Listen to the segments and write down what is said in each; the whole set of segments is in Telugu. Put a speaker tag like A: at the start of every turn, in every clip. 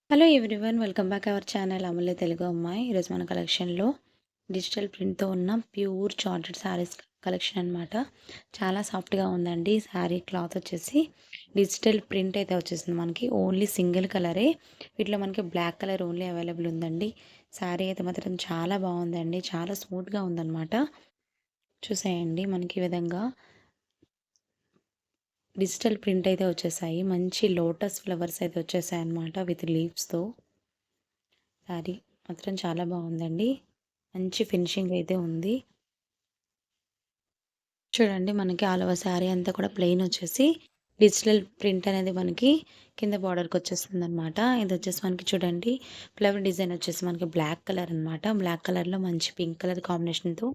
A: Hello everyone, welcome back our channel Amulya Telugu అమ్మాయి. ఈరోజు మన కలెక్షన్లో డిజిటల్ ప్రింట్తో ఉన్న ప్యూర్ చార్టెడ్ శారీస్ కలెక్షన్ అనమాట. చాలా సాఫ్ట్గా ఉందండి. శారీ క్లాత్ వచ్చేసి డిజిటల్ ప్రింట్ అయితే వచ్చేసింది. మనకి ఓన్లీ సింగిల్ కలరే, వీటిలో మనకి బ్లాక్ కలర్ ఓన్లీ అవైలబుల్ ఉందండి. శారీ అయితే మాత్రం చాలా బాగుందండి, చాలా స్మూత్గా ఉందన్నమాట. చూసేయండి, మనకి ఈ విధంగా డిజిటల్ ప్రింట్ అయితే వచ్చేసాయి. మంచి లోటస్ ఫ్లవర్స్ అయితే వచ్చేసాయి అన్నమాట విత్ లీవ్స్తో. శారీ మాత్రం చాలా బాగుందండి, మంచి ఫినిషింగ్ అయితే ఉంది. చూడండి, మనకి ఆల్ ఓవర్ శారీ అంతా కూడా ప్లెయిన్ వచ్చేసి డిజిటల్ ప్రింట్ అనేది మనకి కింద బార్డర్కి వచ్చేస్తుంది అనమాట. ఇది వచ్చేసి మనకి చూడండి, ఫ్లవర్ డిజైన్ వచ్చేసి మనకి బ్లాక్ కలర్ అనమాట. బ్లాక్ కలర్లో మంచి పింక్ కలర్ కాంబినేషన్తో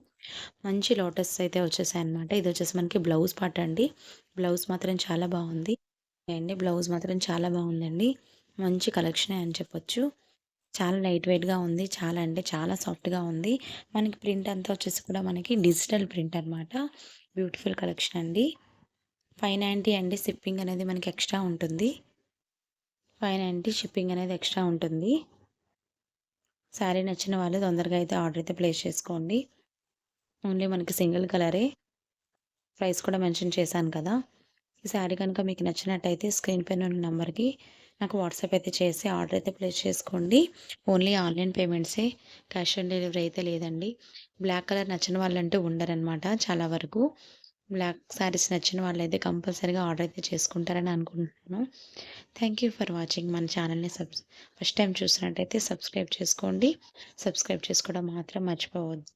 A: మంచి లోటస్ అయితే వచ్చేసాయి అనమాట. ఇది వచ్చేసి మనకి బ్లౌజ్ పార్ట్ అండి. బ్లౌజ్ మాత్రం చాలా బాగుంది అండి. బ్లౌజ్ మాత్రం చాలా బాగుందండి. మంచి కలెక్షనే అని చెప్పొచ్చు. చాలా లైట్ వెయిట్‌గా ఉంది. చాలా అంటే చాలా సాఫ్ట్‌గా ఉంది. మనకి ప్రింట్ అంతా వచ్చేసి కూడా మనకి డిజిటల్ ప్రింట్ అనమాట. బ్యూటిఫుల్ కలెక్షన్ అండి. 590 అండి. షిప్పింగ్ అనేది మనకి ఎక్స్ట్రా ఉంటుంది. 590 షిప్పింగ్ అనేది ఎక్స్ట్రా ఉంటుంది. శారీ నచ్చిన వాళ్ళు తొందరగా అయితే ఆర్డర్ అయితే ప్లేస్ చేసుకోండి. ఓన్లీ మనకి సింగిల్ కలరే. ప్రైస్ కూడా మెన్షన్ చేశాను కదా! ఈ శారీ కనుక మీకు నచ్చినట్టయితే స్క్రీన్ పైన ఉన్న నంబర్‌కి నాకు వాట్సాప్ అయితే చేసి ఆర్డర్ అయితే ప్లేస్ చేసుకోండి. ఓన్లీ ఆన్‌లైన్ పేమెంట్సే, క్యాష్ ఆన్ డెలివరీ అయితే లేదండి. బ్లాక్ కలర్ నచ్చని వాళ్ళంటూ ఉండరనమాట చాలా వరకు. బ్లాక్ శారీస్ నచ్చిన వాళ్ళైతే కంపల్సరీగా ఆర్డర్ అయితే చేసుకుంటారని అనుకుంటున్నాను. Thank you for watching. మన ఛానల్‌ని ఫస్ట్ టైం చూసినట్టయితే సబ్స్క్రైబ్ చేసుకోండి. సబ్స్క్రైబ్ చేసుకోవడం మాత్రం మర్చిపోవద్దు.